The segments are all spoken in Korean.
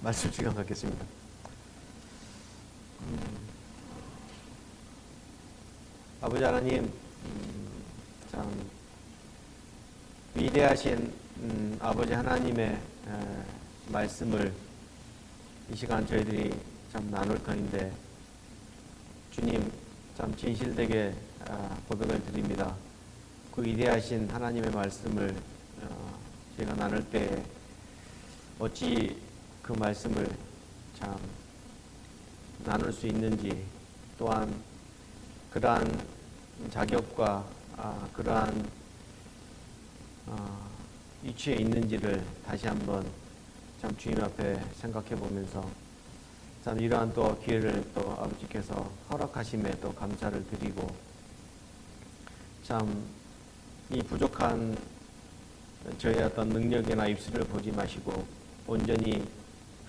말씀 시간 갖겠습니다. 아버지 하나님, 참 위대하신 아버지 하나님의 말씀을 이 시간 저희들이 참 나눌 터인데, 주님 참 진실되게 고백을 드립니다. 그 위대하신 하나님의 말씀을 제가 나눌 때 어찌 그 말씀을 참 나눌 수 있는지, 또한 그러한 자격과 그러한 위치에 있는지를 다시 한번 참 주님 앞에 생각해 보면서 참 이러한 또 기회를 또 아버지께서 허락하심에 또 감사를 드리고, 참 이 부족한 저의 어떤 능력이나 입술을 보지 마시고 온전히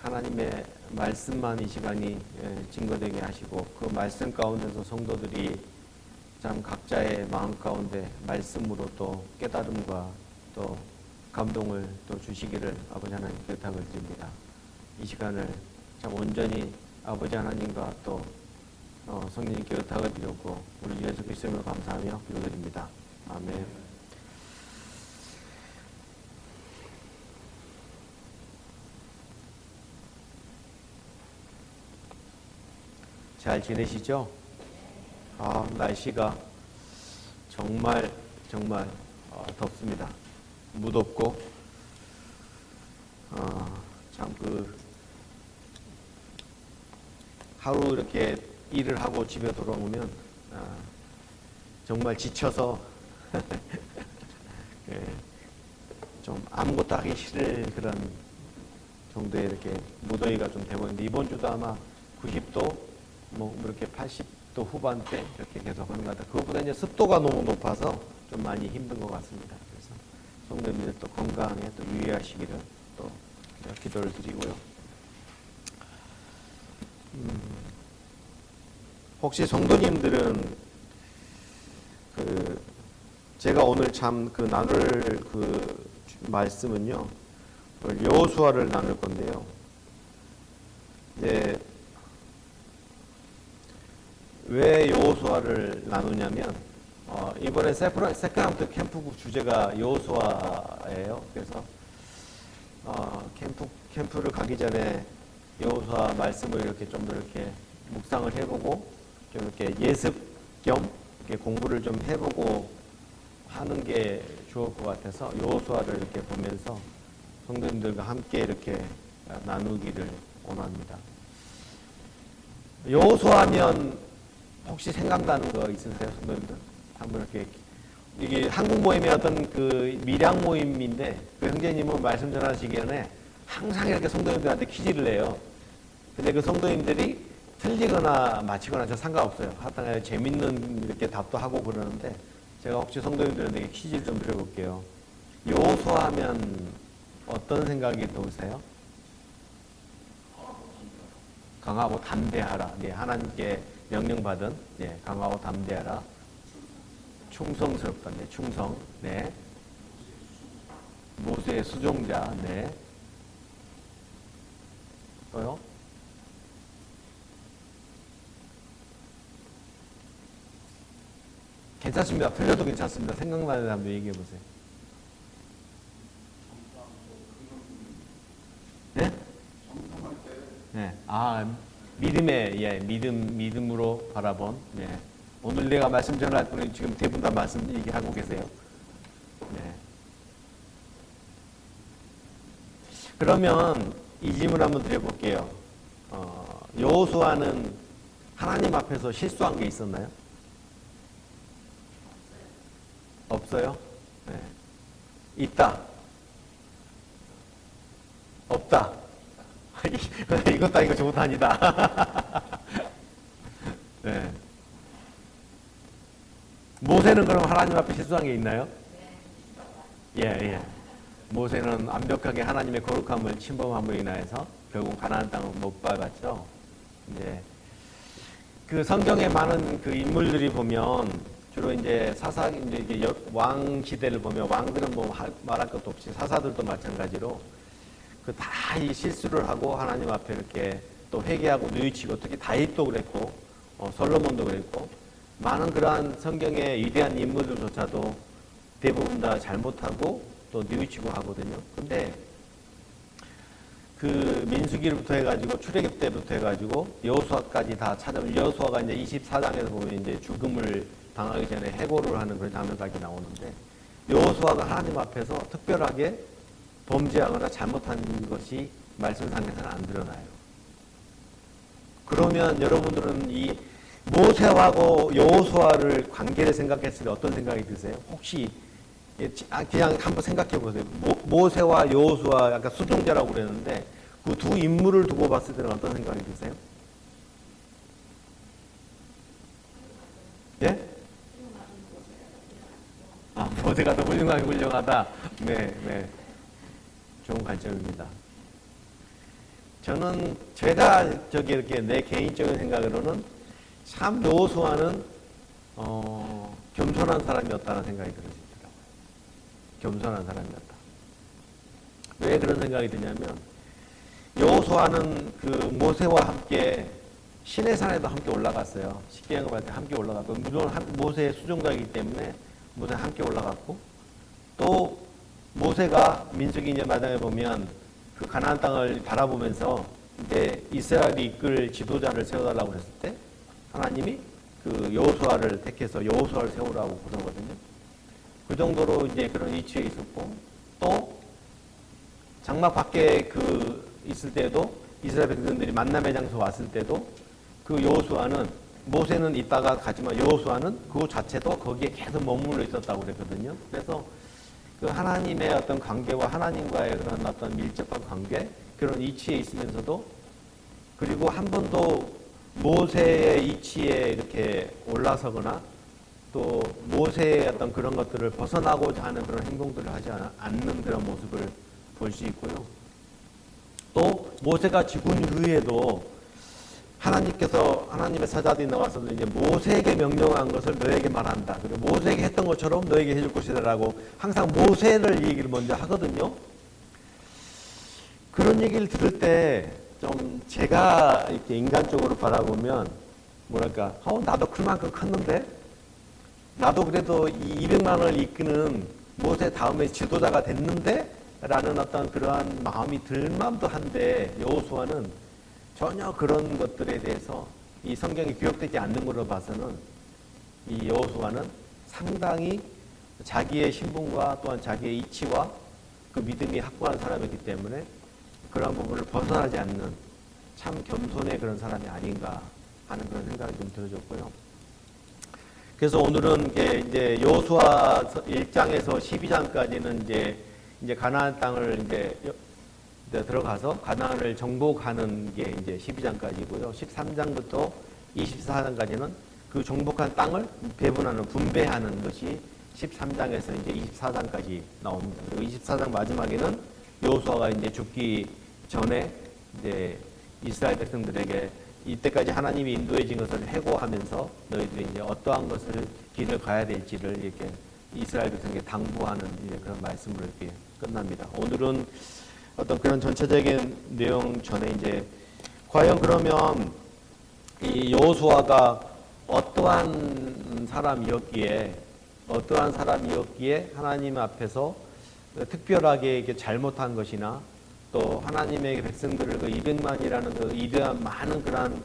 하나님의 말씀만 이 시간이 증거되게 하시고, 그 말씀 가운데서 성도들이 참 각자의 마음 가운데 말씀으로 또 깨달음과 또 감동을 또 주시기를 아버지 하나님 부탁을 드립니다. 이 시간을 참 온전히 아버지 하나님과 또 성령님께 부탁을 드렸고, 우리 예수 그리스도로 감사하며 기도드립니다. 아멘. 잘 지내시죠? 날씨가 정말 덥습니다. 무덥고, 참 하루 이렇게 일을 하고 집에 돌아오면 정말 지쳐서 좀 아무것도 하기 싫을 그런 정도의 이렇게 무더위가 좀 되고 있는데, 이번 주도 아마 90도 뭐 이렇게 80도 후반대 이렇게 계속 하는 것 같아요. 그것보다 이제 습도가 너무 높아서 좀 많이 힘든 것 같습니다. 그래서 성도님들 또 건강에 또 유의하시기를 또 기도를 드리고요. 혹시 성도님들은 제가 오늘 참 나눌 말씀은요, 여호수아를 나눌 건데요. 이제 왜 여호수아를 나누냐면, 이번에 세크라멘토 캠프 주제가 여호수아예요. 그래서 캠프를 가기 전에 여호수아 말씀을 이렇게 좀 더 이렇게 묵상을 해보고, 좀 이렇게 예습 겸 이렇게 공부를 좀 해보고 하는 게 좋을 것 같아서 여호수아를 이렇게 보면서 성도님들과 함께 이렇게 나누기를 원합니다. 여호수아하면 혹시 생각나는 거 있으세요, 성도님들? 한번 이렇게, 이게 한국 모임의 어떤 밀양 모임인데, 형제님은 말씀 전하시기 전에 항상 이렇게 성도님들한테 퀴즈를 내요. 근데 그 성도님들이 틀리거나 맞히거나 저 상관없어요. 하여튼 재밌는 이렇게 답도 하고 그러는데, 제가 혹시 성도님들한테 퀴즈를 좀 드려볼게요. 여호수아하면 어떤 생각이 드세요? 강하고 담대하라. 네, 하나님께 명령받은, 네, 강하고 담대하라. 충성스럽다. 네, 충성. 네. 모세의 수종자. 네. 또요? 괜찮습니다. 틀려도 괜찮습니다. 생각나는 사람도 얘기해 보세요. 네? 네. 믿음으로 바라본. 네. 오늘 내가 말씀 전할 분이 지금 대부분 다 말씀 얘기하고 계세요. 네. 그러면 이 질문 한번 드려볼게요. 여호수아는 하나님 앞에서 실수한 게 있었나요? 없어요? 네. 있다. 없다. 이것도 아니고 저것도 아니다. 네. 모세는 그럼 하나님 앞에 실수한 게 있나요? 예. 모세는 완벽하게 하나님의 거룩함을 침범함으로 인하여서 결국 가나안 땅을 못 밟았죠. 이제 그 성경에 많은 그 인물들이 보면 주로 이제 왕 시대를 보면 왕들은 뭐 말할 것도 없이 사사들도 마찬가지로 그 다 이 실수를 하고 하나님 앞에 이렇게 또 회개하고 뉘우치고, 특히 다윗도 그랬고 솔로몬도 그랬고 많은 그러한 성경의 위대한 인물들조차도 대부분 다 잘못하고 또 뉘우치고 하거든요. 근데 그 민수기부터 해가지고 출애굽 때부터 해가지고 여호수아까지 다 찾아보면, 여호수아가 이제 24장에서 보면 이제 죽음을 당하기 전에 해고를 하는 그런 장면까지 나오는데, 여호수아가 하나님 앞에서 특별하게 범죄하거나 잘못한 것이 말씀상에서는 안 드러나요. 그러면 여러분들은 이 모세하고 여호수아를 관계를 생각했을 때 어떤 생각이 드세요? 혹시 그냥 한번 생각해 보세요. 모세와 여호수아, 약간 수종자라고 그랬는데 그 두 인물을 두고 봤을 때는 어떤 생각이 드세요? 예? 모세가 더 훌륭하다. 네, 네. 좋은 관점입니다. 저는 제가 이렇게 내 개인적인 생각으로는 참 여호수아는 겸손한 사람이었다는 생각이 들어요. 겸손한 사람이었다. 왜 그런 생각이 드냐면, 여호수아는 그 모세와 함께 시내산에도 함께 올라갔어요. 십계명을 할 때 함께 올라갔고, 물론 모세의 수종자이기 때문에 모세 함께 올라갔고, 또 모세가 민수기 이제 마당에 보면 그 가나안 땅을 바라보면서 이제 이스라엘이 이끌 지도자를 세워달라고 했을 때 하나님이 그 여호수아를 택해서 여호수아를 세우라고 그러거든요. 그 정도로 이제 그런 위치에 있었고, 또 장막 밖에 있을 때도 이스라엘 백성들이 만남의 장소 왔을 때도 그 여호수아는, 모세는 있다가 가지만 여호수아는 그 자체도 거기에 계속 머물러 있었다고 그랬거든요. 그래서 그 하나님의 어떤 관계와 하나님과의 그런 어떤 밀접한 관계, 그런 위치에 있으면서도, 그리고 한 번도 모세의 위치에 이렇게 올라서거나 또 모세의 어떤 그런 것들을 벗어나고자 하는 그런 행동들을 하지 않는 그런 모습을 볼 수 있고요. 또 모세가 죽은 후에도 하나님께서, 하나님의 사자들이 나와서 이제 모세에게 명령한 것을 너에게 말한다. 그리고 모세에게 했던 것처럼 너에게 해줄 것이다라고 항상 모세를 얘기를 먼저 하거든요. 그런 얘기를 들을 때 좀 제가 이렇게 인간적으로 바라보면 뭐랄까, 나도 그만큼 컸는데, 나도 그래도 이 200만 원을 이끄는 모세 다음에 지도자가 됐는데 라는 어떤 그러한 마음이 들 만도 한데, 여호수아는 전혀 그런 것들에 대해서 이 성경이 기록되지 않는 걸로 봐서는 이 여호수아는 상당히 자기의 신분과 또한 자기의 이치와 그 믿음이 확고한 사람이기 때문에 그런 부분을 벗어나지 않는 참 겸손의 그런 사람이 아닌가 하는 그런 생각이 좀 들어졌고요. 그래서 오늘은 이제 여호수아 1장에서 12장까지는 이제 가나안 땅을 이제 들어가서 가나안을 정복하는 게 이제 12장까지고요. 13장부터 24장까지는 그 정복한 땅을 배분하는, 분배하는 것이 13장에서 이제 24장까지 나옵니다. 그리고 24장 마지막에는 여호수아가 이제 죽기 전에 이제 이스라엘 백성들에게 이때까지 하나님이 인도해 진 것을 해고하면서 너희들이 이제 어떠한 것을 길을 가야 될지를 이렇게 이스라엘 백성에게 당부하는 이제 그런 말씀으로 이렇게 끝납니다. 오늘은 어떤 그런 전체적인 내용 전에 이제 과연 그러면 이 여호수아가 어떠한 사람이었기에 하나님 앞에서 특별하게 이렇게 잘못한 것이나, 또 하나님의 백성들을 그 200만이라는 그 위대한 많은 그러한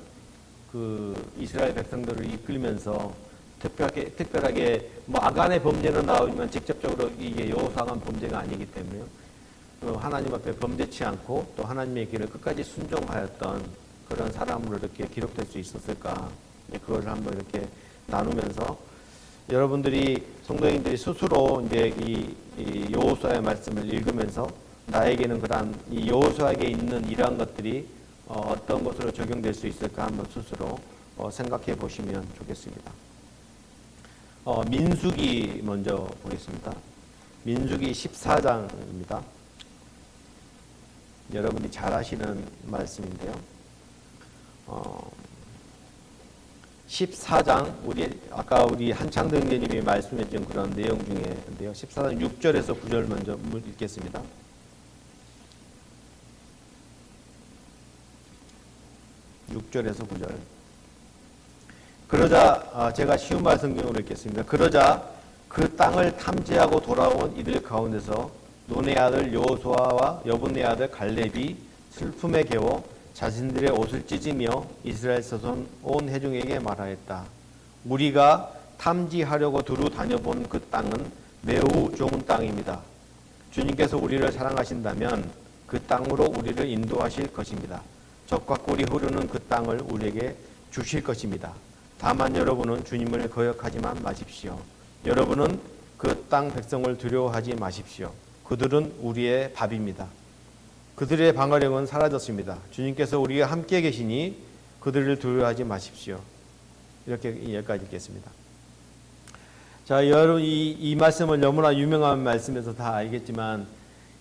그 이스라엘 백성들을 이끌면서 특별하게 뭐 아간의 범죄는 나오지만 직접적으로 이게 여호수아가 한 범죄가 아니기 때문에 하나님 앞에 범죄치 않고 또 하나님의 길을 끝까지 순종하였던 그런 사람으로 이렇게 기록될 수 있었을까? 그걸 한번 이렇게 나누면서 여러분들이, 성도님들이 스스로 이제 이 여호수아의 말씀을 읽으면서 나에게는 그러한 이 여호수아에게 있는 이러한 것들이 어떤 것으로 적용될 수 있을까 한번 스스로 생각해 보시면 좋겠습니다. 민수기 먼저 보겠습니다. 민수기 14장입니다. 여러분이 잘 아시는 말씀인데요. 14장, 아까 우리 한창덕 님이 말씀해준 그런 내용 중에인데요. 14장 6절에서 9절 먼저 읽겠습니다. 6절에서 9절. 그러자 제가 쉬운 말 성경으로 읽겠습니다. 그러자 그 땅을 탐지하고 돌아온 이들 가운데서 논의 아들 여호수아와 여분의 아들 갈렙이 슬픔에 겨워 자신들의 옷을 찢으며 이스라엘 자손 온 회중에게 말하였다. 우리가 탐지하려고 두루 다녀본 그 땅은 매우 좋은 땅입니다. 주님께서 우리를 사랑하신다면 그 땅으로 우리를 인도하실 것입니다. 적과 꿀이 흐르는 그 땅을 우리에게 주실 것입니다. 다만 여러분은 주님을 거역하지만 마십시오. 여러분은 그 땅 백성을 두려워하지 마십시오. 그들은 우리의 밥입니다. 그들의 방어력은 사라졌습니다. 주님께서 우리와 함께 계시니 그들을 두려워하지 마십시오. 이렇게 여기까지 읽겠습니다. 자, 여러분 이 말씀은 너무나 유명한 말씀에서 다 알겠지만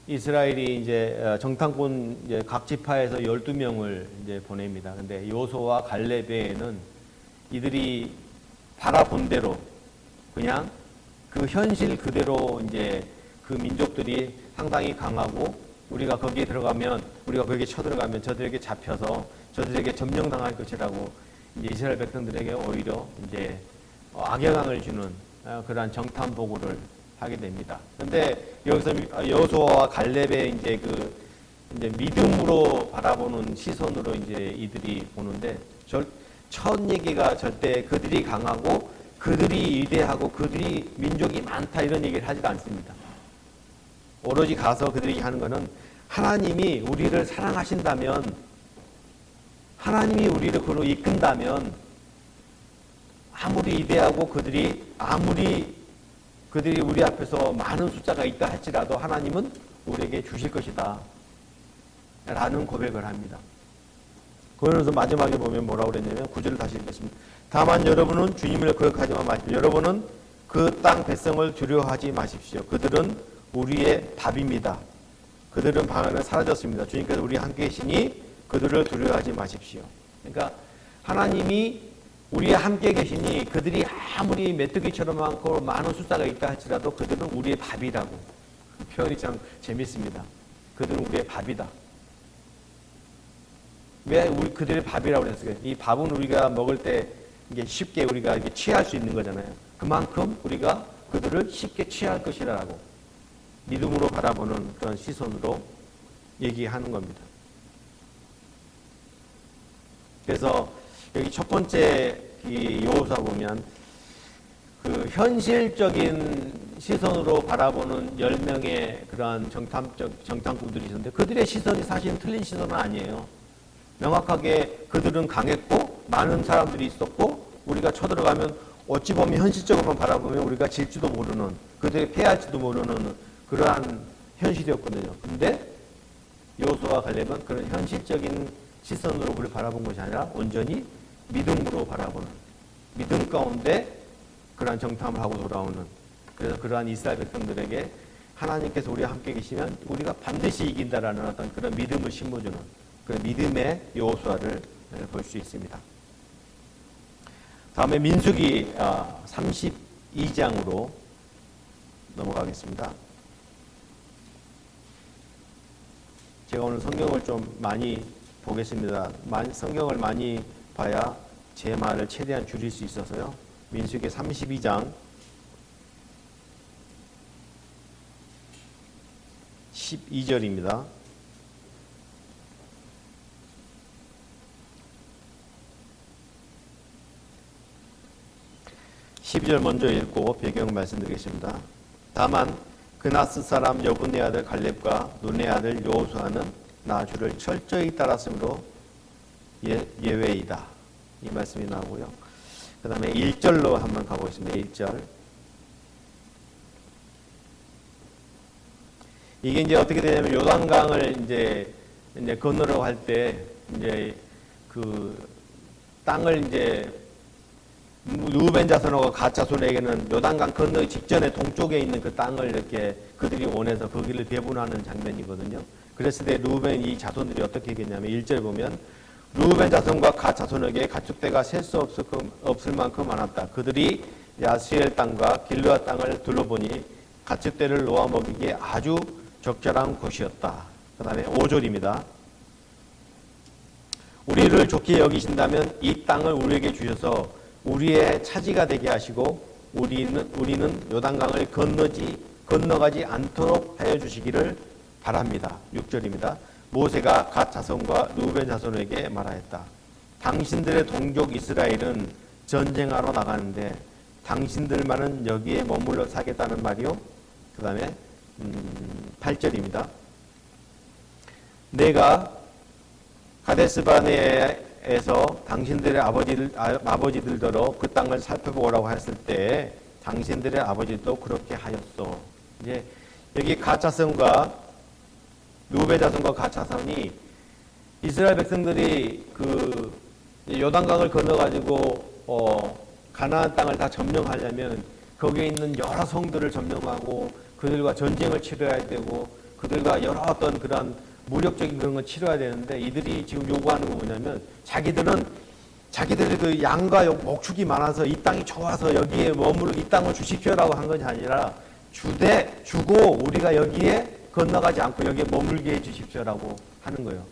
이스라엘이 이제 정탐꾼 이제 각 지파에서 12명을 이제 보냅니다. 근데 여호수아와 갈렙 외에는 이들이 바라본 대로 그냥 그 현실 그대로 이제 그 민족들이 상당히 강하고 우리가 거기에 들어가면 우리가 거기에 쳐들어가면 저들에게 잡혀서 저들에게 점령당할 것이라고 이제 이스라엘 백성들에게 오히려 이제 악영향을 주는 그러한 정탐 보고를 하게 됩니다. 그런데 여기서 여호수아와 갈렙의 이제 이제 믿음으로 바라보는 시선으로 이제 이들이 보는데 첫 얘기가 절대 그들이 강하고 그들이 위대하고 그들이 민족이 많다 이런 얘기를 하지도 않습니다. 오로지 가서 그들이 하는 것은 하나님이 우리를 사랑하신다면 하나님이 우리를 그로 이끈다면 아무리 위대하고 그들이 우리 앞에서 많은 숫자가 있다 할지라도 하나님은 우리에게 주실 것이다 라는 고백을 합니다. 그러면서 마지막에 보면 뭐라고 그랬냐면 9절을 다시 읽겠습니다. 다만 여러분은 주님을 거역하지만 마십시오. 여러분은 그 땅 백성을 두려워하지 마십시오. 그들은 우리의 밥입니다. 그들은 방어는 사라졌습니다. 주님께서 우리 함께 계시니 그들을 두려워하지 마십시오. 그러니까 하나님이 우리와 함께 계시니 그들이 아무리 메뚜기처럼 많고 많은 숫자가 있다 할지라도 그들은 우리의 밥이라고. 그 표현이 참 재밌습니다. 그들은 우리의 밥이다. 왜 그들의 밥이라고 그랬어요? 이 밥은 우리가 먹을 때 이게 쉽게 우리가 이렇게 취할 수 있는 거잖아요. 그만큼 우리가 그들을 쉽게 취할 것이라고 믿음으로 바라보는 그런 시선으로 얘기하는 겁니다. 그래서 여기 첫 번째 이 여호수아 보면 그 현실적인 시선으로 바라보는 10명의 그러한 정탐꾼들이 있었는데 그들의 시선이 사실은 틀린 시선은 아니에요. 명확하게 그들은 강했고 많은 사람들이 있었고 우리가 쳐들어가면 어찌 보면 현실적으로만 바라보면 우리가 질지도 모르는 그들이 패할지도 모르는 그러한 현실이었거든요. 근데 여호수아와 갈렙은 그런 현실적인 시선으로 우리를 바라본 것이 아니라 온전히 믿음으로 바라보는 믿음 가운데 그러한 정탐을 하고 돌아오는 그래서 그러한 이스라엘 백성들에게 하나님께서 우리와 함께 계시면 우리가 반드시 이긴다라는 어떤 그런 믿음을 심어주는 그런 믿음의 여호수아를 볼 수 있습니다. 다음에 민수기 32장으로 넘어가겠습니다. 제가 오늘 성경을 좀 많이 보겠습니다. 성경을 많이 봐야 제 말을 최대한 줄일 수 있어서요. 민수기 32장 12절입니다. (12절) 먼저 읽고 배경 말씀드리겠습니다. 다만 그나스 사람 여분의 아들 갈렙과 눈의 아들 여호수아는 나 주를 철저히 따랐으므로 예외이다. 이 말씀이 나오고요. 그 다음에 1절로 한번 가보겠습니다. 1절. 이게 이제 어떻게 되냐면 요단강을 이제 건너려고 할 때 이제 그 땅을 이제 루벤 자손하고 갓 자손에게는 요단강 건너기 직전에 동쪽에 있는 그 땅을 이렇게 그들이 원해서 거기를 배분하는 장면이거든요. 그랬을 때 루벤 이 자손들이 어떻게 했냐면 1절 보면 루벤 자손과 갓 자손에게 가축대가 셀 수 없을 만큼 많았다. 그들이 야스엘 땅과 길르앗 땅을 둘러보니 가축대를 놓아 먹이기에 아주 적절한 곳이었다. 그 다음에 5절입니다. 우리를 좋게 여기신다면 이 땅을 우리에게 주셔서 우리의 차지가 되게 하시고 우리는 요단강을 건너가지 않도록 하여 주시기를 바랍니다. 6절입니다. 모세가 갓 자손과 루벤 자손에게 말하였다. 당신들의 동족 이스라엘은 전쟁하러 나가는데 당신들만은 여기에 머물러 살겠다는 말이요. 그 다음에 8절입니다. 내가 가데스바네에서 당신들의 아버지들더러 그 땅을 살펴보라고 했을 때 당신들의 아버지도 그렇게 하였어. 이제 여기 갓 자손과 루벤 자손과 갓 자손이 이스라엘 백성들이 그 요단강을 건너가지고 가나안 땅을 다 점령하려면 거기에 있는 여러 성들을 점령하고 그들과 전쟁을 치러야 되고 그들과 여러 어떤 그런 무력적인 그런 걸 치러야 되는데 이들이 지금 요구하는 건 뭐냐면 자기들의 그 양과 목축이 많아서 이 땅이 좋아서 여기에 이 땅을 주십시오라고 한 것이 아니라 주고 우리가 여기에 건너가지 않고 여기에 머물게 해 주십시오라고 하는 거예요.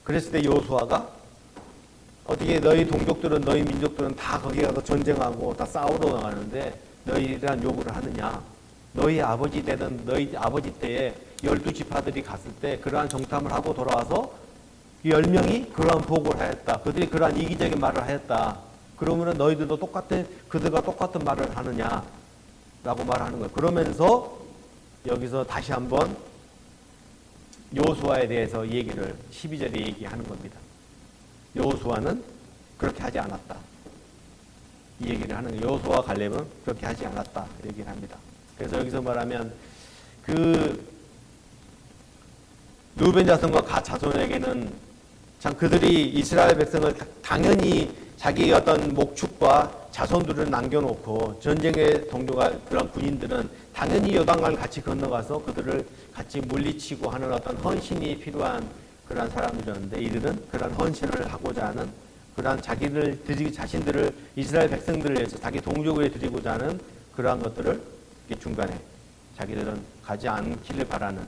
그랬을 때 여호수아가 어떻게 너희 동족들은 너희 민족들은 다 거기에 가서 전쟁하고 다 싸우러 나가는데 너희란 요구를 하느냐. 너희 아버지 때든 너희 아버지 때에 12지파들이 갔을 때 그러한 정탐을 하고 돌아와서 10명이 그러한 보고를 하였다. 그들이 그러한 이기적인 말을 하였다. 그러면은 너희들도 그들과 똑같은 말을 하느냐 라고 말하는 거예요. 그러면서 여기서 다시 한번 여호수아에 대해서 얘기를 12절에 얘기하는 겁니다. 여호수아는 그렇게 하지 않았다. 이 얘기를 하는 거예요. 여호수아와 갈렙은 그렇게 하지 않았다. 얘기를 합니다. 그래서 여기서 말하면 그 루벤 자손과 갓 자손에게는 참 그들이 이스라엘 백성을 당연히 자기 어떤 목축과 자손들을 남겨놓고 전쟁에 동조할 그런 군인들은 당연히 요단강을 같이 건너가서 그들을 같이 물리치고 하는 어떤 헌신이 필요한 그런 사람들이었는데 이들은 그런 헌신을 하고자 하는 그런 자신들을 이스라엘 백성들을 위해서 자기 동족을 드리고자 하는 그러한 것들을 중간에 자기들은 가지 않기를 바라는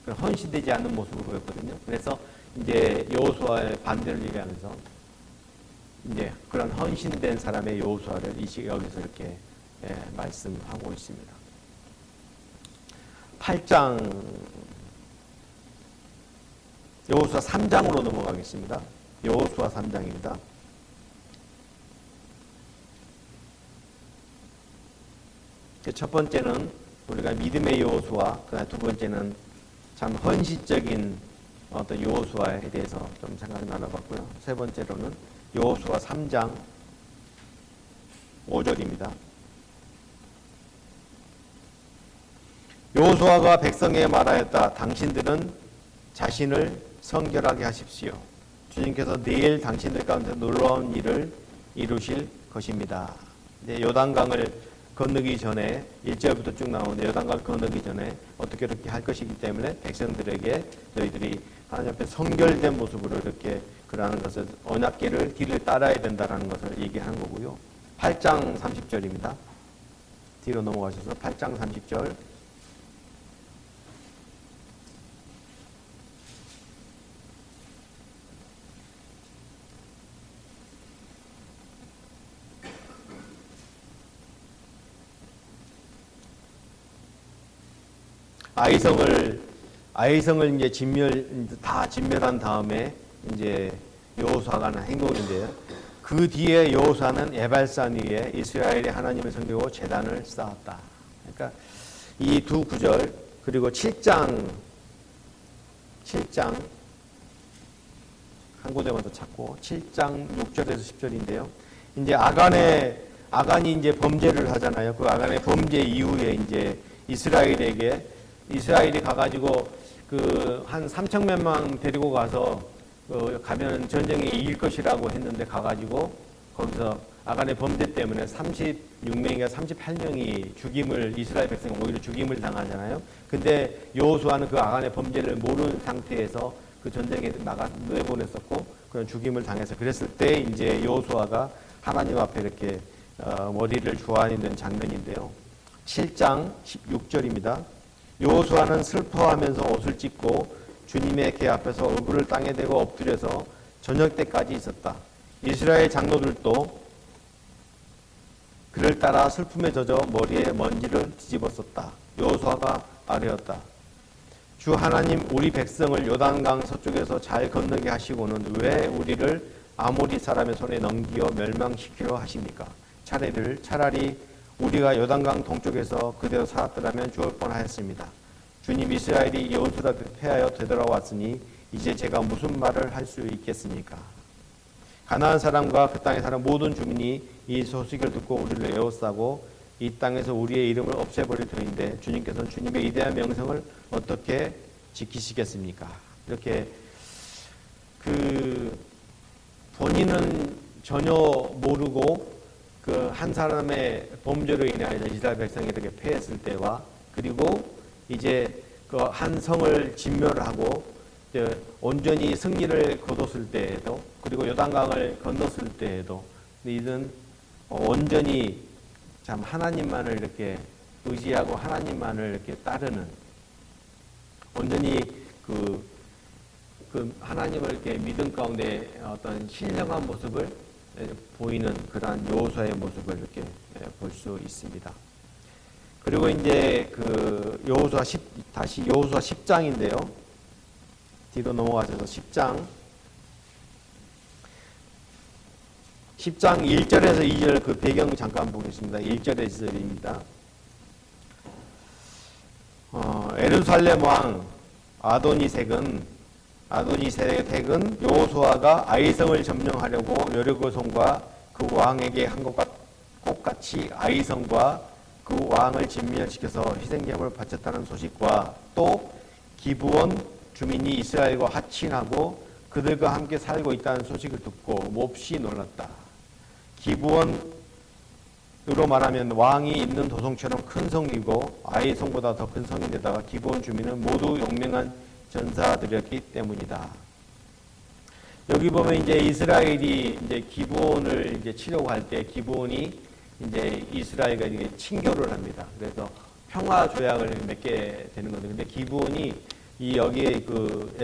그런 헌신되지 않는 모습을 보였거든요. 그래서 이제 여호수아의 반대를 얘기하면서 이제 그런 헌신된 사람의 여호수아를 여기서 이렇게 말씀하고 있습니다. 8장 여호수아 3장으로 넘어가겠습니다. 여호수아 3장입니다. 첫 번째는 우리가 믿음의 여호수아, 그다음 두 번째는 참 헌신적인 어떤 여호수아에 대해서 좀 생각 나눠봤고요. 세 번째로는 여호수아 3장 5절입니다. 여호수아가 백성에게 말하였다. 당신들은 자신을 성결하게 하십시오. 주님께서 내일 당신들 가운데 놀라운 일을 이루실 것입니다. 이제 요단강을 건너기 전에 1절부터 쭉 나오는데 요단강을 건너기 전에 어떻게 이렇게 할 것이기 때문에 백성들에게 너희들이 하나님 앞에 성결된 모습으로 이렇게 그러는 것을 언약궤를 길을 따라야 된다는 것을 얘기하는 거고요. 8장 30절입니다. 뒤로 넘어가셔서 8장 30절 아이성을 이제 진멸한 다음에 이제 여호수아가 하는 행동인데요. 그 뒤에 여호수아는 에발산 위에 이스라엘의 하나님을 섬기고 제단을 쌓았다. 그러니까 이 두 구절 그리고 7장 한 구절만 더 찾고 7장 6절에서 10절인데요. 이제 아간이 이제 범죄를 하잖아요. 그 아간의 범죄 이후에 이제 이스라엘이 가가지고 그 한 3,000몇 명 데리고 가서 가면 전쟁에 이길 것이라고 했는데 가가지고 거기서 아간의 범죄 때문에 36명인가 38명이 이스라엘 백성이 오히려 죽임을 당하잖아요. 근데 여호수아는 그 아간의 범죄를 모르는 상태에서 그 전쟁에 내보냈었고 그런 죽임을 당해서 그랬을 때 이제 여호수아가 하나님 앞에 이렇게 머리를 주안는 장면인데요. 7장 16절입니다. 여호수아는 슬퍼하면서 옷을 찢고 주님의 궤 앞에서 얼굴을 땅에 대고 엎드려서 저녁 때까지 있었다. 이스라엘 장로들도 그를 따라 슬픔에 젖어 머리에 먼지를 뒤집었었다. 여호수아가 아뢰었다. 주 하나님, 우리 백성을 요단강 서쪽에서 잘 건너게 하시고는 왜 우리를 아모리 사람의 손에 넘기어 멸망시키려 하십니까? 차라리 우리가 요단강 동쪽에서 그대로 살았더라면 좋을 뻔하였습니다. 주님, 이스라엘이 여호수아를 패하여 되돌아왔으니 이제 제가 무슨 말을 할 수 있겠습니까? 가나안 사람과 그 땅에 사는 모든 주민이 이 소식을 듣고 우리를 에워싸고 이 땅에서 우리의 이름을 없애버릴 터인데 주님께서는 주님의 위대한 명성을 어떻게 지키시겠습니까? 이렇게 본인은 전혀 모르고 그 한 사람의 범죄로 인하여 이스라엘 백성이 이렇게 패했을 때와 그리고 이제 그 한 성을 진멸하고 온전히 승리를 거뒀을 때에도 그리고 요단강을 건넜을 때에도 이들은 온전히 참 하나님만을 이렇게 의지하고 하나님만을 이렇게 따르는 온전히 그 하나님을 이렇게 믿음 가운데 어떤 신령한 모습을 보이는 그러한 여호수아의 모습을 이렇게 볼 수 있습니다. 그리고 이제 그 다시 여호수아 10장인데요. 뒤로 넘어가셔서 10장 1절에서 2절 그 배경 잠깐 보겠습니다. 1절에서 2절입니다. 예루살렘 왕 아도니색은 여호수아가 아이성을 점령하려고 여리고성과 그 왕에게 한 것과 똑같이 아이성과 그 왕을 진멸시켜서 희생제물을 바쳤다는 소식과 또 기브온 주민이 이스라엘과 하친하고 그들과 함께 살고 있다는 소식을 듣고 몹시 놀랐다. 기브온으로 말하면 왕이 있는 도성처럼 큰 성이고 아이성보다 더 큰 성인데다가 기브온 주민은 모두 용맹한 전사들이었기 때문이다. 여기 보면 이제 이스라엘이 이제 기브온을 이제 치려고 할 때 기브온이 이제 이스라엘과 이제 친교를 합니다. 그래서 평화 조약을 맺게 되는 건데, 근데 기브온이 여기에 그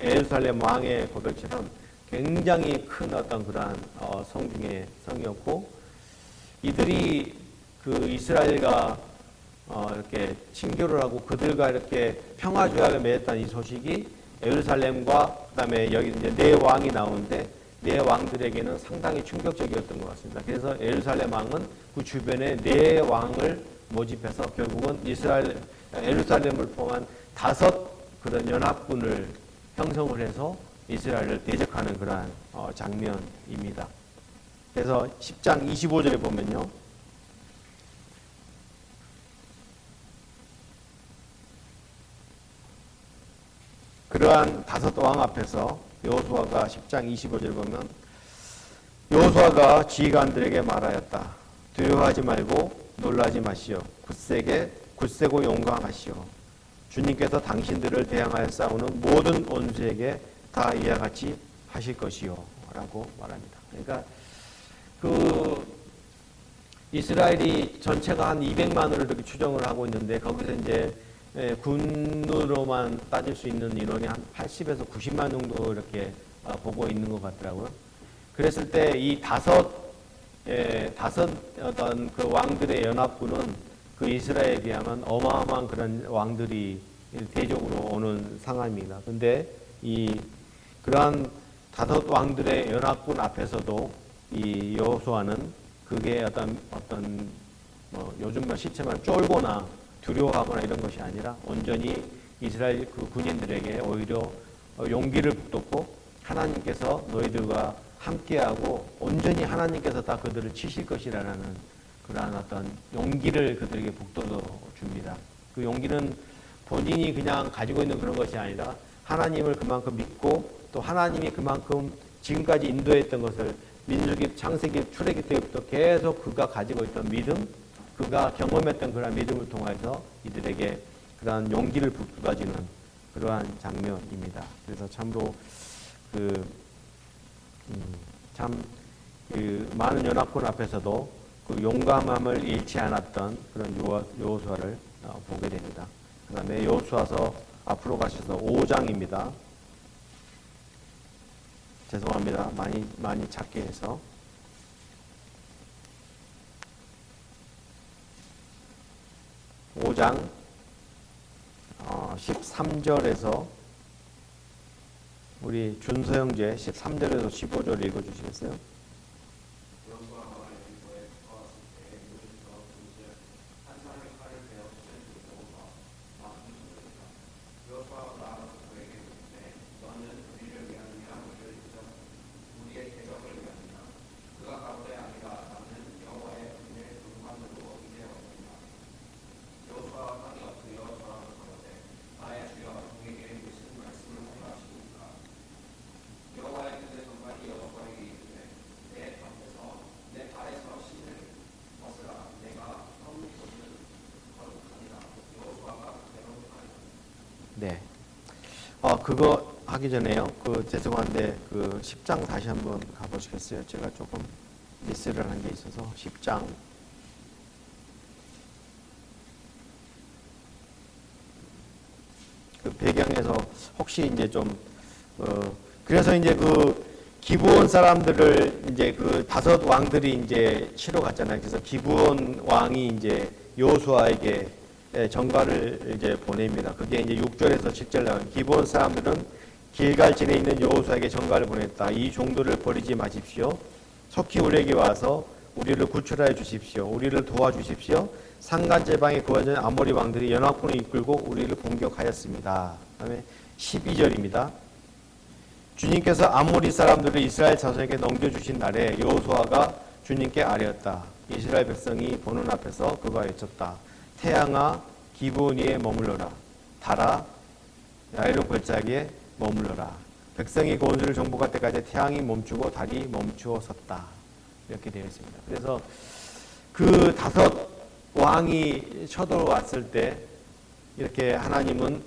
예루살렘 왕의 고백처럼 굉장히 큰 어떤 그러한 성 중의 성이었고, 이들이 그 이스라엘과 이렇게 친교를 하고 그들과 이렇게 평화 조약을 맺었다는 이 소식이 예루살렘과 그다음에 여기 이제 네 왕이 나오는데 네 왕들에게는 상당히 충격적이었던 것 같습니다. 그래서 예루살렘 왕은 그 주변에 네 왕을 모집해서 결국은 예루살렘을 포함한 5 그런 연합군을 형성을 해서 이스라엘을 대적하는 그러한 장면입니다. 그래서 10장 25절에 보면요. 그러한 5 왕 앞에서 여호수아가 10장 25절을 보면 여호수아가 지휘관들에게 말하였다. 두려워하지 말고 놀라지 마시오. 굳세고 용감하시오. 주님께서 당신들을 대항하여 싸우는 모든 원수에게 다 이와 같이 하실 것이요 라고 말합니다. 그러니까 이스라엘이 전체가 한 200만으로 이렇게 추정을 하고 있는데 거기서 이제 군으로만 따질 수 있는 인원이 한 80에서 90만 정도 이렇게 보고 있는 것 같더라고요. 그랬을 때 이 5 어떤 그 왕들의 연합군은 그 이스라엘에 비하면 어마어마한 그런 왕들이 대적으로 오는 상황입니다. 근데 그러한 5 왕들의 연합군 앞에서도 이 여호수아는 그게 어떤 요즘 시체만 쫄거나 두려워하거나 이런 것이 아니라 온전히 이스라엘 그 군인들에게 오히려 용기를 북돋고 하나님께서 너희들과 함께하고 온전히 하나님께서 다 그들을 치실 것이라는 그러한 어떤 용기를 그들에게 북돋워 줍니다. 그 용기는 본인이 그냥 가지고 있는 그런 것이 아니라 하나님을 그만큼 믿고 또 하나님이 그만큼 지금까지 인도했던 것을 민수기, 창세기, 출애굽 때부터 계속 그가 가지고 있던 믿음, 그가 경험했던 그러한 믿음을 통해서 이들에게 그러한 용기를 북돋아주는 그러한 장면입니다. 그래서 참으로 많은 연합군 앞에서도 그 용감함을 잃지 않았던 그런 여호수아를 보게 됩니다. 그 다음에 여호수아서 앞으로 가셔서 5장입니다. 죄송합니다. 많이 작게 해서. 5장 13절에서 우리 준서 형제 13절에서 15절 읽어주시겠어요? 네. 그거 하기 전에요. 죄송한데, 10장 다시 한번 가보시겠어요? 제가 조금 미스를 한 게 있어서, 10장. 그 배경에서 혹시 이제 그래서 이제 기브온 사람들을 이제 다섯 왕들이 이제 치러 갔잖아요. 그래서 기브온 왕이 이제 여호수아에게 전가를 이제 보냅니다. 그게 이제 6절에서 7절 나와요. 기브온 사람들은 길갈진에 있는 여호수아에게 전가를 보냈다. 이 종들을 버리지 마십시오. 속히 우리에게 와서 우리를 구출하여 주십시오. 우리를 도와주십시오. 산간 제방에 거하는 아모리 왕들이 연합군을 이끌고 우리를 공격하였습니다. 그다음에 12절입니다. 주님께서 아모리 사람들을 이스라엘 자손에게 넘겨주신 날에 여호수아가 주님께 아뢰었다. 이스라엘 백성이 보는 앞에서 그가 외쳤다. 태양아 기브온 위에 머물러라. 달아 야이론 골짜기에 머물러라. 백성이 그 원수를 정복할 때까지 태양이 멈추고 달이 멈추어 섰다. 이렇게 되어 있습니다. 그래서 그 다섯 왕이 쳐들어왔을 때 이렇게 하나님은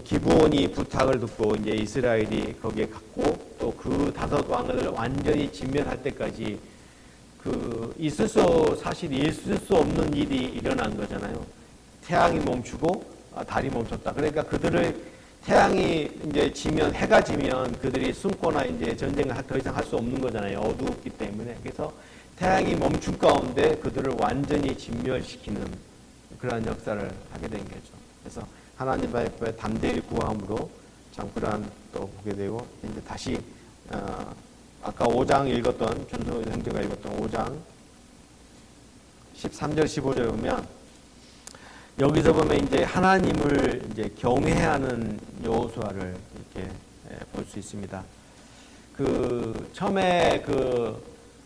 기브온이 부탁을 듣고 이제 이스라엘이 거기에 갔고 또 그 다섯 왕을 완전히 진멸할 때까지 사실 있을 수 없는 일이 일어난 거잖아요. 태양이 멈추고 달이 멈췄다. 그러니까 태양이 이제 해가 지면 그들이 숨거나 이제 전쟁을 더 이상 할 수 없는 거잖아요. 어두웠기 때문에. 그래서 태양이 멈춘 가운데 그들을 완전히 진멸시키는 그러한 역사를 하게 된 거죠. 그래서 하나님 앞에 담대히 구함으로 참 그러한 또 보게 되고 이제 다시 아까 5장 읽었던 준서 형제가 읽었던 5장 13절 15절 보면 여기서 보면 이제 하나님을 이제 경외하는 여호수아를 이렇게 볼 수 있습니다. 처음에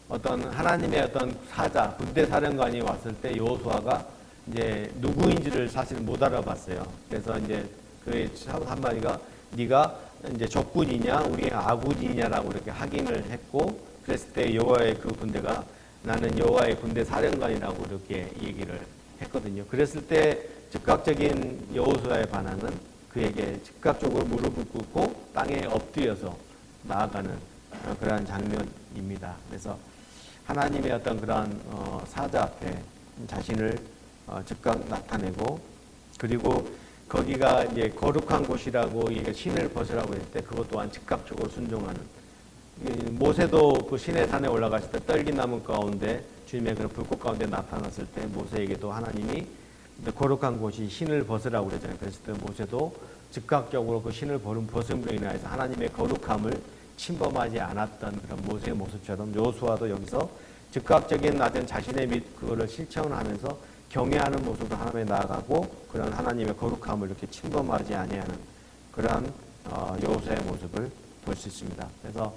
어떤 하나님의 어떤 사자 군대 사령관이 왔을 때 여호수아가 이제 누구인지를 사실 못 알아봤어요. 그래서 이제 그의 한마디가 네가 이제 적군이냐 우리 아군이냐라고 이렇게 확인을 했고 그랬을 때 여호와의 그 군대가 나는 여호와의 군대 사령관이라고 이렇게 얘기를 했거든요. 그랬을 때 즉각적인 여호수아의 반응은 그에게 즉각적으로 무릎을 꿇고 땅에 엎드려서 나아가는 그러한 장면입니다. 그래서 하나님의 어떤 그러한 사자 앞에 자신을 즉각 나타내고 그리고 거기가 이제 거룩한 곳이라고 신을 벗으라고 했을 때 그것 또한 즉각적으로 순종하는 모세도 그 시내 산에 올라갔을 때 떨기나무 가운데 주님의 그런 불꽃 가운데 나타났을 때 모세에게도 하나님이 거룩한 곳이 신을 벗으라고 그랬잖아요. 그랬을 때 모세도 즉각적으로 그 신을 벗음으로 인해서 하나님의 거룩함을 침범하지 않았던 그런 모세의 모습처럼 여호수아도 여기서 즉각적인 자신의 그거를 실천하면서 경외하는 모습으로 하나님에 나아가고 그런 하나님의 거룩함을 이렇게 침범하지 아니하는 그런 여호수아의 모습을 볼 수 있습니다. 그래서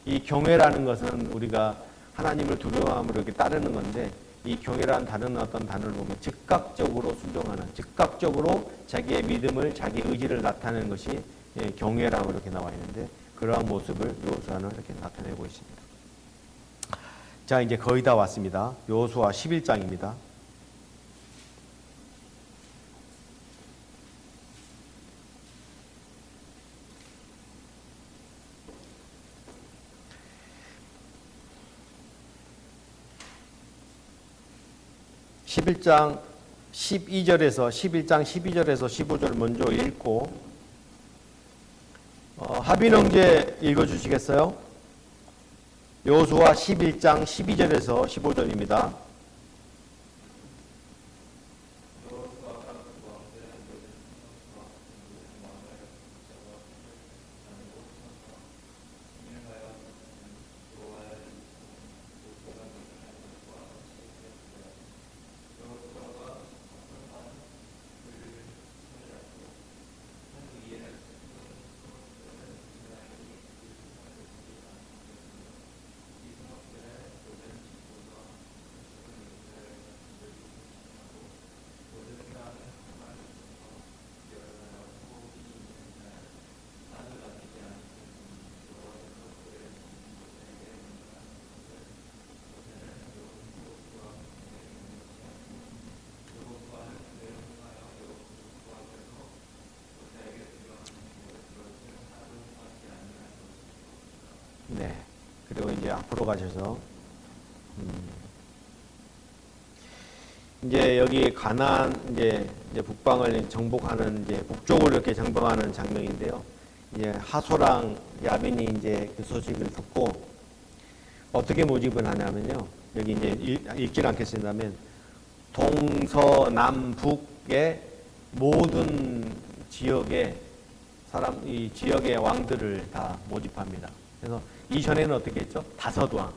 이 경외라는 것은 우리가 하나님을 두려워함으로 이렇게 따르는 건데 이 경외라는 다른 어떤 단어를 보면 즉각적으로 순종하는 즉각적으로 자기의 믿음을 자기 의지를 나타내는 것이 경외라고 이렇게 나와 있는데 그러한 모습을 여호수아는 이렇게 나타내고 있습니다. 자 이제 거의 다 왔습니다. 여호수아 11장입니다. (11장 12절에서 11장 12절에서 15절 먼저 읽고 하빈 형제 읽어주시겠어요? 여호수아 11장 12절에서 15절입니다. 네. 그리고 이제 앞으로 가셔서 이제 여기 가나안 이제 북방을 정복하는 이제 북쪽으로 이렇게 정복하는 장면인데요. 이제 하소랑 야빈이 이제 그 소식을 듣고 어떻게 모집을 하냐면요. 여기 이제 읽질 않겠습니다만 동서남북의 모든 지역의 이 지역의 왕들을 다 모집합니다. 그래서 이전에는 어떻게 했죠? 다섯 왕.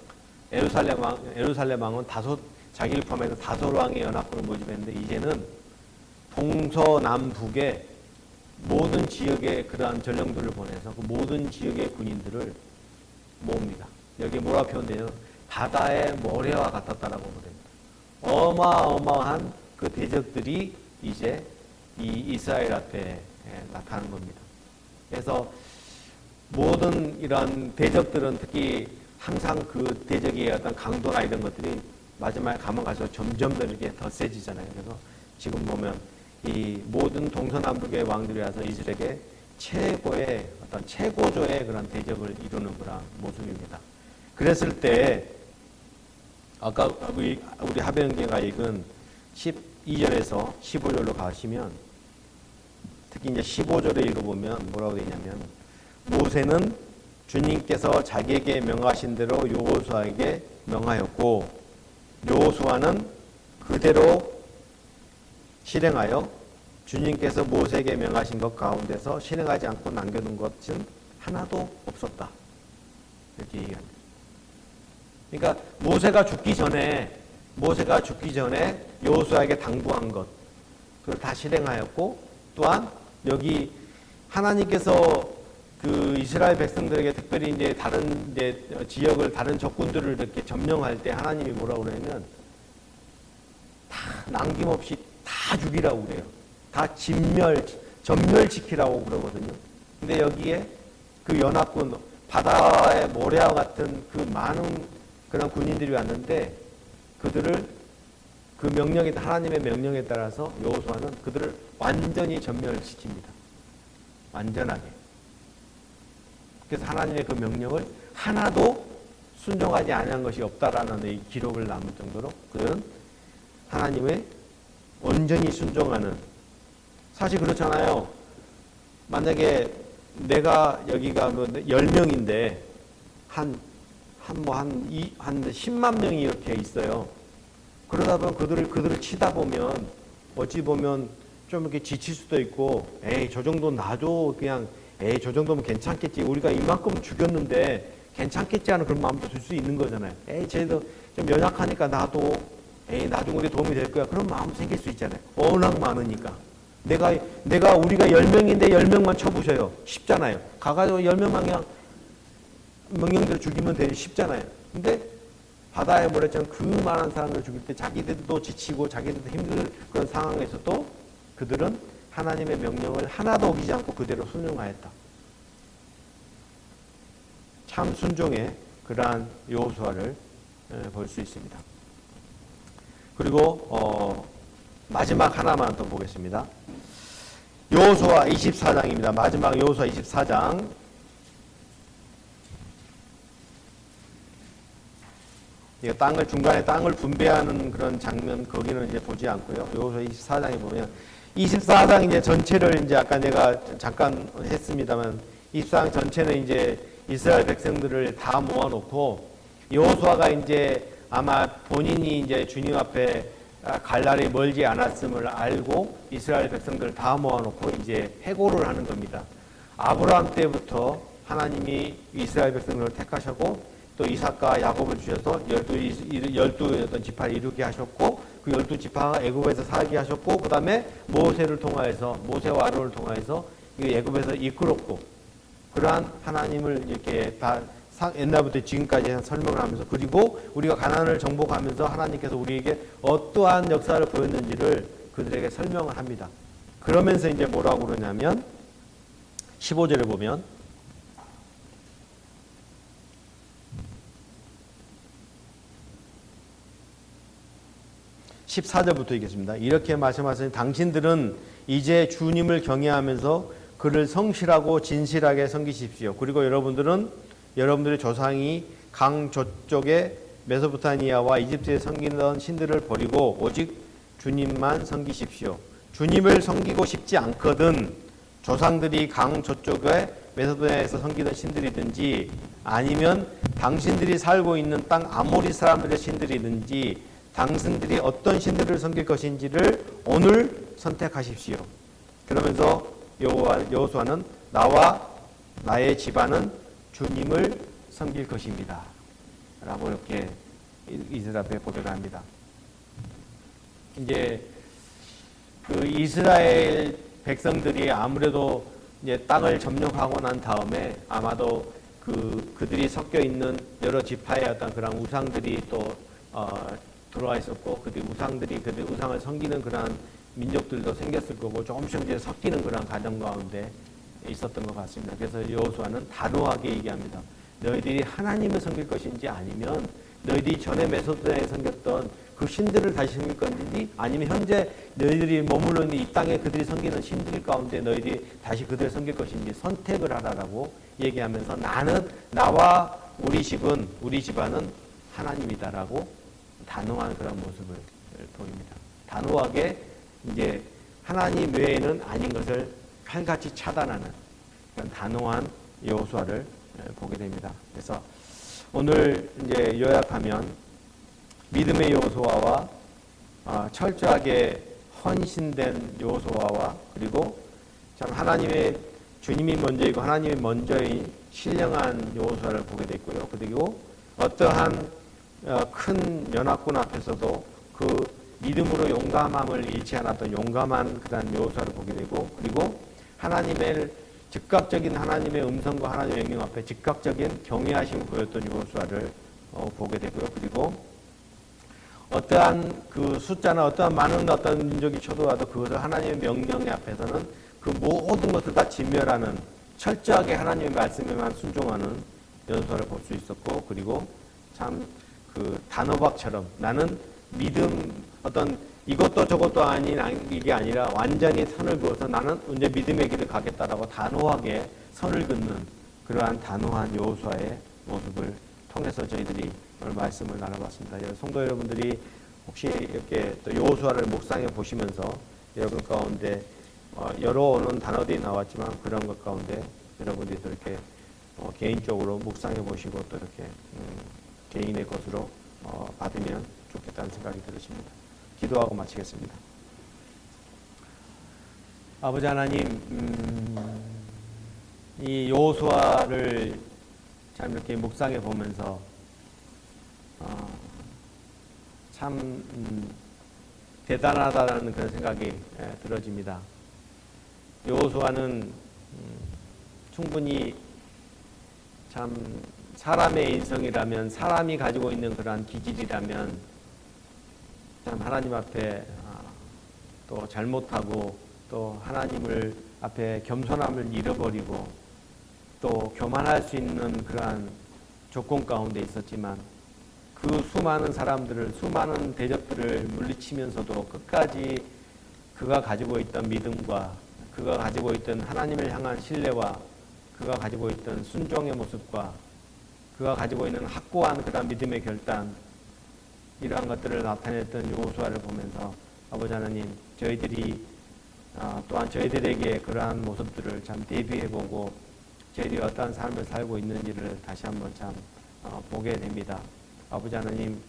에루살렘 왕은 자기를 포함해서 다섯 왕의 연합군을 모집했는데 이제는 동서남북의 모든 지역의 그러한 전령들을 보내서 그 모든 지역의 군인들을 모읍니다. 여기 뭐라 표현되냐면 바다의 모래와 같았다라고 보냅니다. 어마어마한 그 대적들이 이제 이 이스라엘 앞에 나타나는 겁니다. 그래서 모든 이런 대적들은 특히 항상 그 대적의 어떤 강도나 이런 것들이 마지막에 가면 갈수록 점점 더 이렇게 더 세지잖아요. 그래서 지금 보면 이 모든 동서남북의 왕들이 와서 이스라엘에게 최고의 어떤 최고조의 그런 대적을 이루는 그런 모습입니다. 그랬을 때 아까 우리 하병계가 읽은 12절에서 15절로 가시면 특히 이제 15절에 읽어보면 뭐라고 되냐면 모세는 주님께서 자기에게 명하신 대로 여호수아에게 명하였고 여호수아는 그대로 실행하여 주님께서 모세에게 명하신 것 가운데서 실행하지 않고 남겨둔 것은 하나도 없었다. 이렇게 얘기합니다. 그러니까 모세가 죽기 전에 여호수아에게 당부한 것 그걸 다 실행하였고 또한 여기 하나님께서 그 이스라엘 백성들에게 특별히 이제 다른 이제 지역을 다른 적군들을 이렇게 점령할 때 하나님이 뭐라고 그러냐면 다 남김없이 다 죽이라고 그래요. 다 전멸시키라고 그러거든요. 근데 여기에 그 연합군 바다의 모래와 같은 그 많은 그런 군인들이 왔는데 그들을 그 명령에 하나님의 명령에 따라서 여호수아는 그들을 완전히 전멸시킵니다. 완전하게. 그래서 하나님의 그 명령을 하나도 순종하지 않은 것이 없다라는 이 기록을 남을 정도로 그들은 하나님의 온전히 순종하는 사실 그렇잖아요. 만약에 내가 여기가 뭐 10명인데 한 10만 명이 이렇게 있어요. 그러다 보면 그들을 치다 보면 어찌 보면 좀 이렇게 지칠 수도 있고 에이 저 정도 나도 그냥 에이 저 정도면 괜찮겠지. 우리가 이만큼 죽였는데 괜찮겠지 하는 그런 마음도 들 수 있는 거잖아요. 에이 쟤도 좀 연약하니까 나도 에이 나중에 우리 도움이 될 거야. 그런 마음 생길 수 있잖아요. 워낙 많으니까. 우리가 10명인데 10명만 쳐부셔요. 쉽잖아요. 가가지고 10명만 그냥 명령대로 죽이면 되게 쉽잖아요. 근데 바다에 모래처럼 그 많은 사람을 죽일 때 자기들도 지치고 자기들도 힘든 그런 상황에서도 그들은 하나님의 명령을 하나도 어기지 않고 그대로 순종하였다. 참 순종의 그러한 여호수아를 볼 수 있습니다. 그리고 마지막 하나만 더 보겠습니다. 여호수아 24장입니다. 마지막 여호수아 24장. 이거 중간에 땅을 분배하는 그런 장면 거기는 이제 보지 않고요. 여호수아 24장에 보면 24장 이제 전체를 이제 아까 내가 잠깐 했습니다만 입상 전체는 이제 이스라엘 백성들을 다 모아놓고 여호수아가 이제 아마 본인이 이제 주님 앞에 갈 날이 멀지 않았음을 알고 이스라엘 백성들을 다 모아놓고 이제 해고를 하는 겁니다. 아브라함 때부터 하나님이 이스라엘 백성들을 택하셨고 또 이삭과 야곱을 주셔서 열두 어떤 지파를 이루게 하셨고 그 12지파가 애굽에서 살게 하셨고 그 다음에 모세를 통하여서 모세와 아론을 통하여서 애굽에서 이끌었고 그러한 하나님을 이렇게 다 옛날부터 지금까지 설명을 하면서 그리고 우리가 가나안을 정복하면서 하나님께서 우리에게 어떠한 역사를 보였는지를 그들에게 설명을 합니다. 그러면서 이제 뭐라고 그러냐면 15절에 보면 14절부터 읽겠습니다. 이렇게 말씀하시니 당신들은 이제 주님을 경외하면서 그를 성실하고 진실하게 섬기십시오. 그리고 여러분들의 조상이 강 저쪽에 메소포타미아와 이집트에 섬기던 신들을 버리고 오직 주님만 섬기십시오. 주님을 섬기고 싶지 않거든 조상들이 강 저쪽에 메소포타미아에서 섬기던 신들이든지 아니면 당신들이 살고 있는 땅 아모리 사람들의 신들이든지 당신들이 어떤 신들을 섬길 것인지를 오늘 선택하십시오. 그러면서 여호수아는 나와 나의 집안은 주님을 섬길 것입니다. 라고 이렇게 이스라엘 앞에 고백을 합니다. 이제 그 이스라엘 백성들이 아무래도 이제 땅을 점령하고 난 다음에 아마도 그들이 섞여 있는 여러 지파의 어떤 그런 우상들이 또 들어와 있었고 그들 우상을 섬기는 그런 민족들도 생겼을 거고 조금씩 이제 섞이는 그런 과정 가운데 있었던 것 같습니다. 그래서 여호수아는 단호하게 얘기합니다. 너희들이 하나님을 섬길 것인지 아니면 너희들이 전에 메소포타미아에 섬겼던 그 신들을 다시 섬길 건지 아니면 현재 너희들이 머물러 있는 이 땅에 그들이 섬기는 신들 가운데 너희들이 다시 그들을 섬길 것인지 선택을 하라라고 얘기하면서 나와 우리 집안은 하나님이다라고 단호한 그런 모습을 보입니다. 단호하게 이제 하나님 외에는 아닌 것을 칼같이 차단하는 그런 단호한 여호수아를 보게 됩니다. 그래서 오늘 이제 요약하면 믿음의 여호수아와 철저하게 헌신된 여호수아와 그리고 참 하나님의 주님이 먼저이고 하나님이 먼저인 신령한 여호수아를 보게 됐고요. 그리고 어떠한 큰 연합군 앞에서도 그 믿음으로 용감함을 잃지 않았던 용감한 그런 여호수아를 보게 되고 그리고 즉각적인 하나님의 음성과 하나님의 명령 앞에 즉각적인 경외하심을 보였던 여호수아를 보게 되고요. 그리고 어떠한 그 숫자나 어떠한 많은 어떤 민족이 쳐들어와도 그것을 하나님의 명령의 앞에서는 그 모든 것을 다 진멸하는 철저하게 하나님의 말씀에만 순종하는 여호수아를 볼 수 있었고 그리고 참 그 단호박처럼 나는 믿음 어떤 이것도 저것도 아닌 이게 아니라 완전히 선을 그어서 나는 이제 믿음의 길을 가겠다라고 단호하게 선을 긋는 그러한 단호한 여호수아의 모습을 통해서 저희들이 오늘 말씀을 나눠봤습니다. 성도 여러분들이 혹시 이렇게 또 여호수아를 묵상해 보시면서 여러분 가운데 여러 오는 단어들이 나왔지만 그런 것 가운데 여러분들이 또 이렇게 개인적으로 묵상해 보시고 또 이렇게 개인의 것으로 받으면 좋겠다는 생각이 들으십니다. 기도하고 마치겠습니다. 아버지 하나님, 이 여호수아를 참 이렇게 묵상해 보면서 참 대단하다는 그런 생각이 들어집니다. 여호수아는 충분히 참 사람의 인성이라면 사람이 가지고 있는 그러한 기질이라면 참 하나님 앞에 또 잘못하고 또 하나님을 앞에 겸손함을 잃어버리고 또 교만할 수 있는 그러한 조건 가운데 있었지만 그 수많은 사람들을 수많은 대적들을 물리치면서도 끝까지 그가 가지고 있던 믿음과 그가 가지고 있던 하나님을 향한 신뢰와 그가 가지고 있던 순종의 모습과 그가 가지고 있는 확고한 그런 믿음의 결단 이러한 것들을 나타냈던 여호수아를 보면서 아버지 하나님 저희들이 또한 저희들에게 그러한 모습들을 참 대비해보고 저희들이 어떠한 삶을 살고 있는지를 다시 한번 참 보게 됩니다. 아버지 하나님,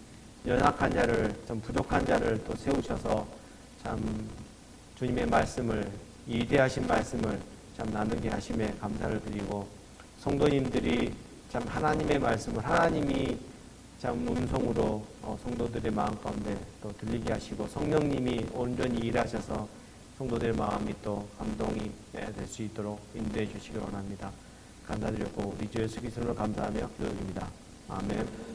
연약한 자를, 좀 부족한 자를 또 세우셔서 참 주님의 말씀을, 이 위대하신 말씀을 참 나누게 하심에 감사를 드리고, 성도님들이 참 하나님의 말씀을 하나님이 참 음성으로 성도들의 마음 가운데 또 들리게 하시고, 성령님이 온전히 일하셔서 성도들의 마음이 또 감동이 될 수 있도록 인도해 주시기 원합니다. 감사드렸고 우리 주 예수 그리스도로 감사하며 기도드립니다. 아멘.